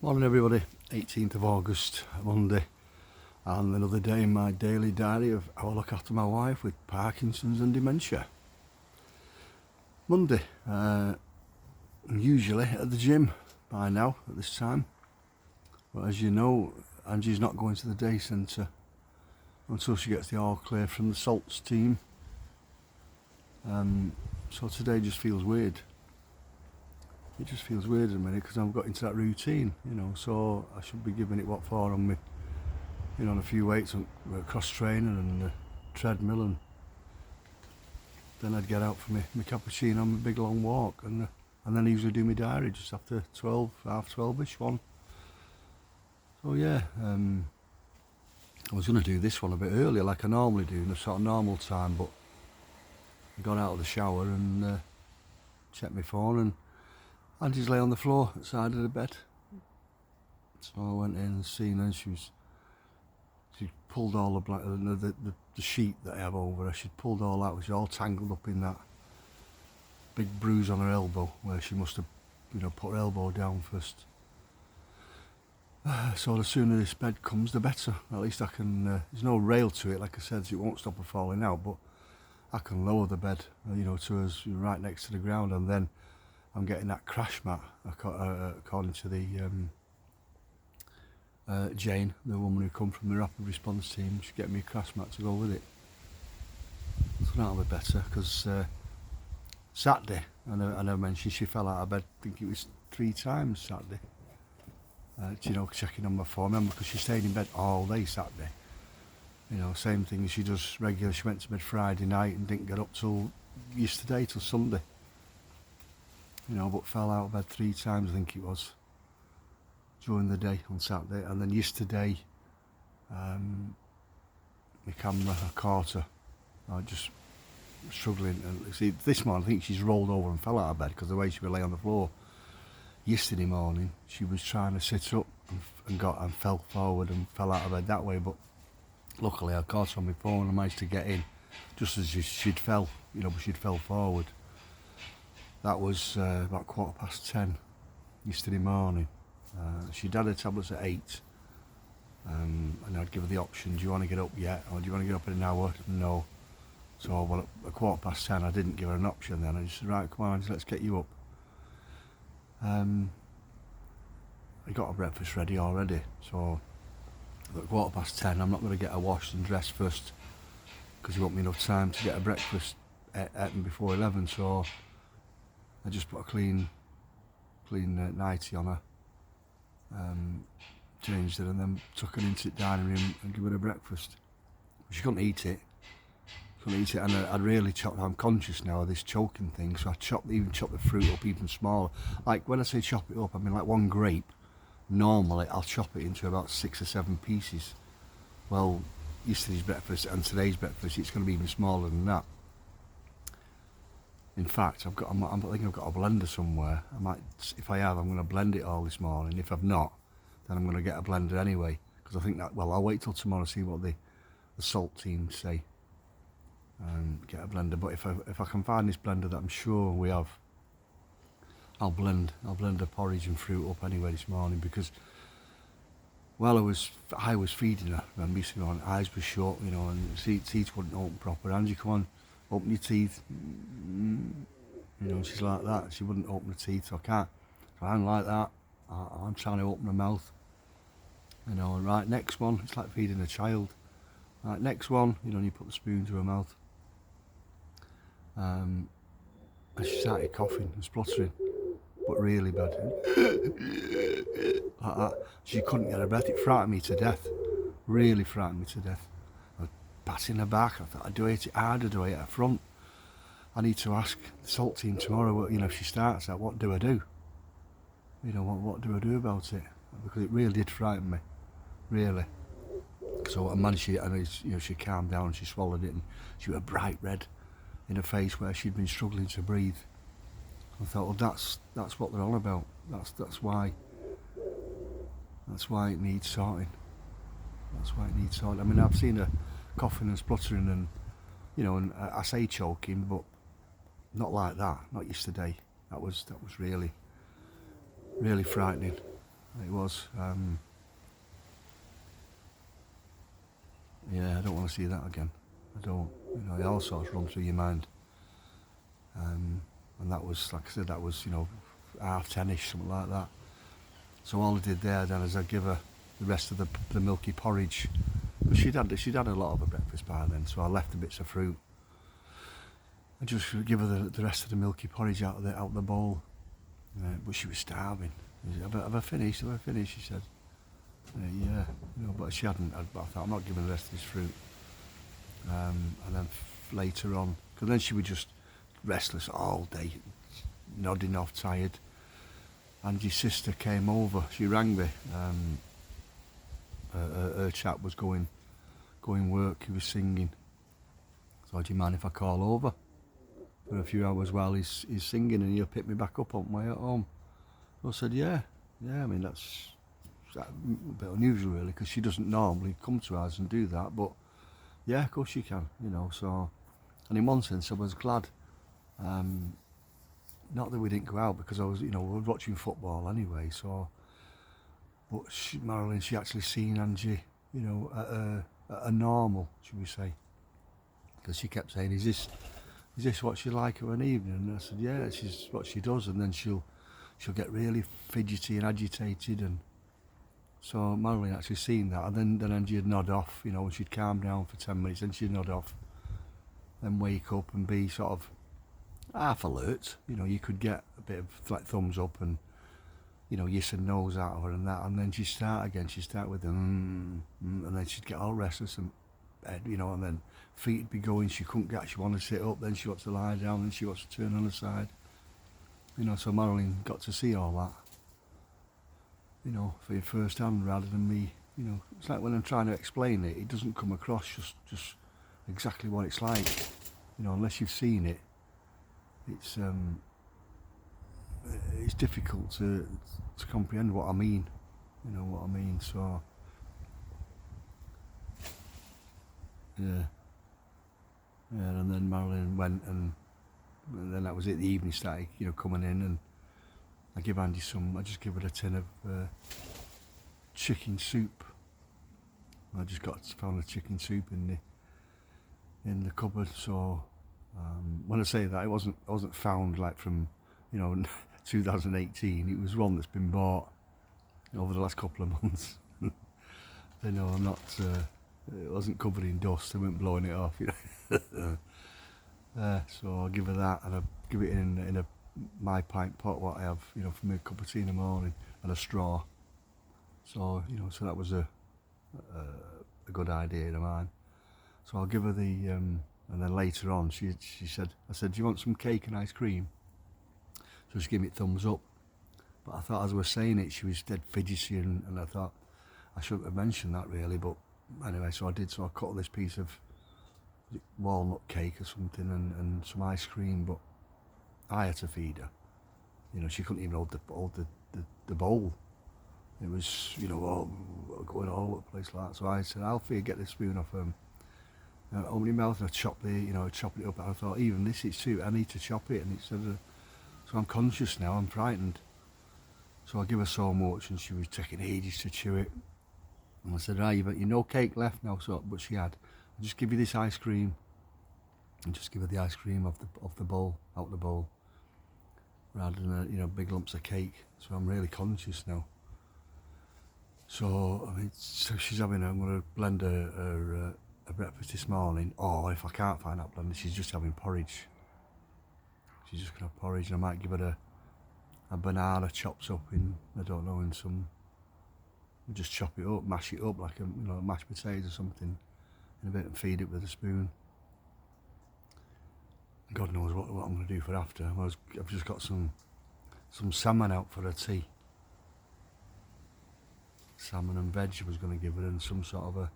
Morning everybody, 18th of August, Monday, and another day in my daily diary of how I look after my wife with Parkinson's and dementia. Monday, usually at the gym by now at this time, but as you know, Angie's not going to the day centre until she gets the all clear from the salts team, so today just feels weird. It just feels weird at the minute because I've got into that routine, so I should be giving it what for on me, on a few weights and cross training and treadmill, and then I'd get out for my cappuccino and my big long walk, and then I usually do my diary just after 12, half 12ish one. So yeah, I was going to do this one a bit earlier like I normally do in a sort of normal time, but I got out of the shower and checked my phone, and Angie's lay on the floor at the side of the bed. So I went in and seen her, and she pulled all the sheet that I have over her, she'd pulled all out, she was all tangled up in that big bruise on her elbow where she must have, put her elbow down first. So the sooner this bed comes, the better. At least I can, there's no rail to it, like I said, so it won't stop her falling out, but I can lower the bed, to us right next to the ground, and then I'm getting that crash mat, according to the Jane, the woman who come from the rapid response team. She's getting me a crash mat to go with it. So that'll be better, because Saturday, I know mentioned she fell out of bed, I think it was 3 times Saturday. Checking on my phone, remember, because she stayed in bed all day Saturday. Same thing as she does regularly. She went to bed Friday night and didn't get up till yesterday, till Sunday. But fell out of bed 3 times, I think it was, during the day on Saturday. And then yesterday, my camera, I caught her, just struggling. And see, this morning, I think she's rolled over and fell out of bed because the way she would lay on the floor. Yesterday morning, she was trying to sit up and fell forward and fell out of bed that way. But luckily, I caught her on my phone and managed to get in just as she'd fell, but she'd fell forward. That was about 10:15 yesterday morning. She'd had her tablets at 8, and I'd give her the option, do you want to get up yet, or do you want to get up in an hour? No. So at 10:15 I didn't give her an option then. I just said, right, come on, let's get you up. I got her breakfast ready already, so at 10:15 I'm not going to get her washed and dressed first, because you won't be enough time to get her breakfast at before 11, so I just put a clean nightie on her, changed her, and then took her into the dining room and gave her breakfast. She couldn't eat it, and I'd really chopped. I'm conscious now of this choking thing, so I even chopped the fruit up even smaller. Like when I say chop it up, I mean like one grape. Normally I'll chop it into about 6 or 7 pieces. Well, yesterday's breakfast and today's breakfast, it's going to be even smaller than that. In fact, I think I've got a blender somewhere. If I have, I'm going to blend it all this morning. If I've not, then I'm going to get a blender anyway, because I think that, I'll wait till tomorrow to see what the salt team say, and get a blender. But if I can find this blender that I'm sure we have, I'll blend the porridge and fruit up anyway this morning, because while I was feeding her, and her eyes were shut, and teeth wouldn't open proper. Angie, come on, open your teeth. She's like that. She wouldn't open her teeth, so I can't. So I'm like that. I'm trying to open her mouth. And right, next one, it's like feeding a child. Right, next one, you put the spoon to her mouth. And she started coughing and spluttering, but really bad. Like that. She couldn't get her breath. It frightened me to death. Really frightened me to death. I was patting her back. I thought, I'd do it harder, do I at her front? I need to ask the salt team tomorrow, if she starts that, what do I do? What do I do about it? Because it really did frighten me, really. So I managed to, she calmed down, she swallowed it, and she was bright red in her face where she'd been struggling to breathe. I thought, well, that's what they're all about. That's why it needs sorting. That's why it needs sorting. I mean, I've seen her coughing and spluttering, and and I say choking, but not like that. Not yesterday. That was really, really frightening. It was. Yeah, I don't want to see that again. I don't. You know, all sorts run through your mind. And that was, like I said, that was, 10:30ish, something like that. So all I did there then is I give her the rest of the milky porridge. Because she'd had a lot of her breakfast by then, so I left the bits of fruit. I just give her the rest of the milky porridge out of the bowl. But she was starving. Have I finished? Have I finished? She said. Yeah, but she hadn't. But I thought, I'm not giving the rest of this fruit. And then later on, because then she was just restless all day, nodding off, tired. And your sister came over. She rang me. Her chap was going work. He was singing. So, do you mind if I call over for a few hours while he's singing, and he'll pick me back up on my way at home? So I said, yeah. I mean, that's a bit unusual really, because she doesn't normally come to us and do that. But yeah, of course she can. So, and in one sense, I was glad. Not that we didn't go out, because I was, we were watching football anyway. So, but Marilyn, she actually seen Angie, at a normal, should we say? Because she kept saying, "Is this what she like of an evening?" And I said, "Yeah, this is what she does." And then she'll get really fidgety and agitated, and so Marilyn actually seen that. And then Angie'd nod off, when she'd calm down for 10 minutes, then she'd nod off, then wake up and be sort of half alert. You could get a bit of like thumbs up and yes and no's out of her and that, and then she'd start again. She'd start with and then she'd get all restless and bed, and then feet would be going. She wanted to sit up, then she wants to lie down, then she wants to turn on her side. So Marilyn got to see all that, for your first hand, rather than me. It's like when I'm trying to explain it, it doesn't come across just exactly what it's like. Unless you've seen it, it's difficult to comprehend what I mean. So yeah, and then Marilyn went, and then that was it. The evening started, coming in, and I just give her a tin of chicken soup. I just found the chicken soup in the cupboard. So when I say that, it wasn't found like from 2018. It was one that's been bought over the last couple of months. I'm not. It wasn't covered in dust. I weren't blowing it off. So I'll give her that, and I'll give it in a my pint pot, what I have, for my cup of tea in the morning, and a straw. So so that was a good idea of mine. So I'll give her the and then later on she said, I said, "Do you want some cake and ice cream?" So she gave me a thumbs up. But I thought, as I was saying it, she was dead fidgety, and I thought I shouldn't have mentioned that really. But anyway, so I did. So I cut this piece of walnut cake or something, and some ice cream. But I had to feed her. She couldn't even hold the bowl. It was, all going all over the place like that. So I said, "Alfie, get the spoon off open your mouth," and I chopped chopping it up. And I thought, even this is too, I need to chop it. And it said, so I'm conscious now, I'm frightened. So I give her so much, and she was taking ages to chew it. And I said, "You've no cake left now," but she had. "I'll just give you this ice cream," and just give her the ice cream off the bowl, out the bowl, rather than big lumps of cake. So I'm really conscious now. So so she's having. I'm going to blend her breakfast this morning, or if I can't find that blender, she's just having porridge. She's just going to have porridge, and I might give her a banana chopped up in, I don't know, in some. Just chop it up, mash it up like a mashed potatoes or something, in a bit, and feed it with a spoon. God knows what I'm going to do for after. I've just got some salmon out for her tea. Salmon and veg I was going to give her, and some sort of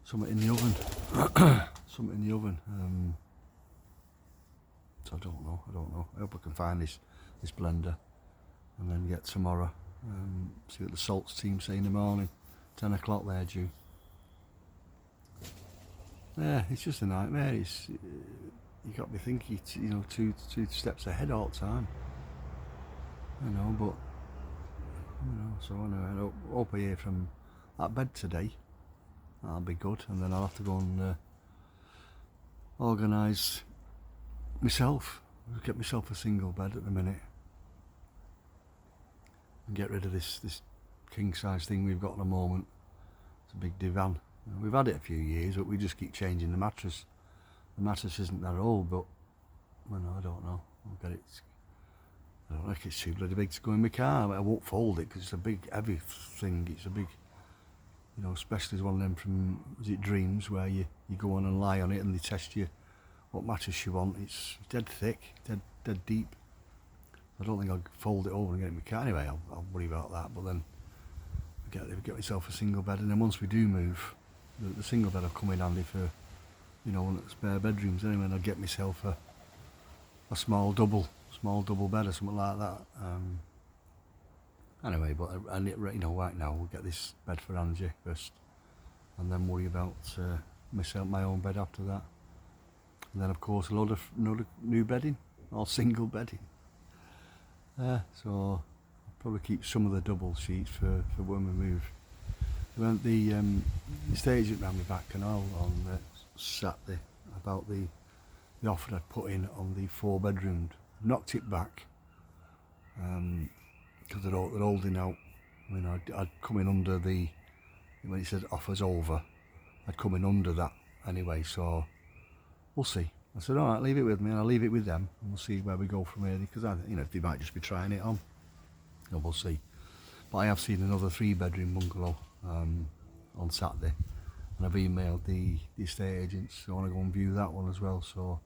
something in the oven. Something in the oven. So I don't know. I hope I can find this blender, and then get tomorrow. See what the salts team say in the morning. 10 o'clock they're due. Yeah, it's just a nightmare. You got to be thinking, two steps ahead all the time. But So anyway, I hope I hear from that bed today. That'll be good, and then I'll have to go and organise myself. I'll get myself a single bed at the minute and get rid of this king size thing we've got at the moment. It's a big divan. We've had it a few years, but we just keep changing the mattress. The mattress isn't that old, but well, no, I don't know. I'll get it. I don't think it's too bloody big to go in my car. I won't fold it because it's a big, heavy thing. It's a big, you know, especially one of them from, is it Dreams, where you go on and lie on it and they test you what mattress you want. It's dead thick, dead deep. I don't think I'll fold it over and get it in my car. Anyway, I'll worry about that. But then get myself a single bed, and then once we do move, the single bed will come in handy for, you know, one of the spare bedrooms anyway, and I'll get myself a small double bed or something like that. Anyway, but you know, right now we'll get this bed for Angie first, and then worry about my own bed after that. And then of course a load of new bedding, or single bedding. So I'll probably keep some of the double sheets for when we move. The estate agent ran me back canal on Saturday about the offer I'd put in on the 4-bedroom. Knocked it back because they're holding out. I mean, I'd come in under the, when he said offers over, I'd come in under that anyway. So we'll see. I said, all right, leave it with me, and I'll leave it with them, and we'll see where we go from here. Because you know, they might just be trying it on. So we'll see. But I have seen another 3-bedroom bungalow on Saturday, and I've emailed the estate agents. So I want to go and view that one as well. So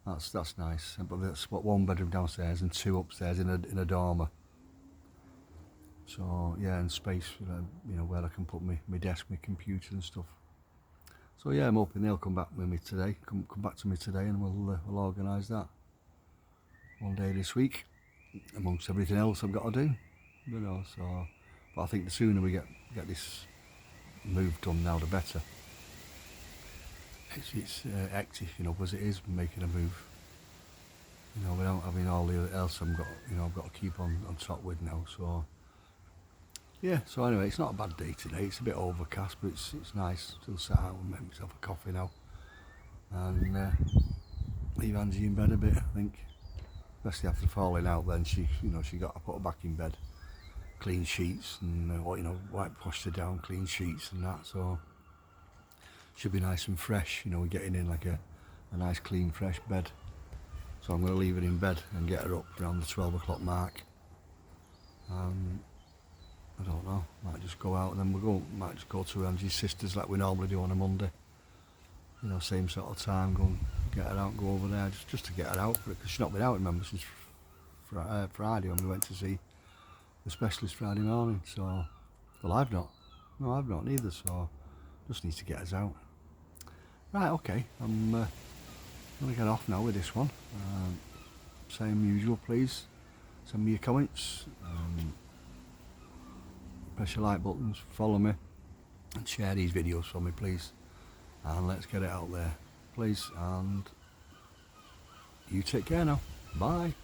that's nice. But that's what, 1 bedroom downstairs and 2 upstairs in a dormer. So yeah, and space, you know, where I can put my desk, my computer and stuff. So yeah, I'm hoping they'll come back with me today. Come back to me today, and we'll organise that one day this week, amongst everything else I've got to do. You know, so but I think the sooner we get this move done now, the better. It's hectic, you know, as it is making a move. You know, without having all the else I've got to keep on top with now. So yeah. So anyway, it's not a bad day today. It's a bit overcast, but it's nice. Still sat out and make myself a coffee now, and leave Angie in bed a bit. I think, especially after falling out. Then she got to put her back in bed, clean sheets, and washed her down, clean sheets and that. So should be nice and fresh, you know, we're getting in like a nice clean fresh bed. So I'm going to leave her in bed and get her up around the 12 o'clock mark. I don't know, might just go out, and then might just go to Angie's sister's like we normally do on a Monday. You know, same sort of time, go and get her out and go over there just to get her out for it, because she's not been out, remember, since Friday when we went to see the specialist Friday morning. So, well, I've not neither, so just need to get us out. Right, okay, I'm going to get off now with this one. Same usual, please send me your comments, press your like buttons, follow me, and share these videos for me, please, and let's get it out there, please. And you take care now. Bye.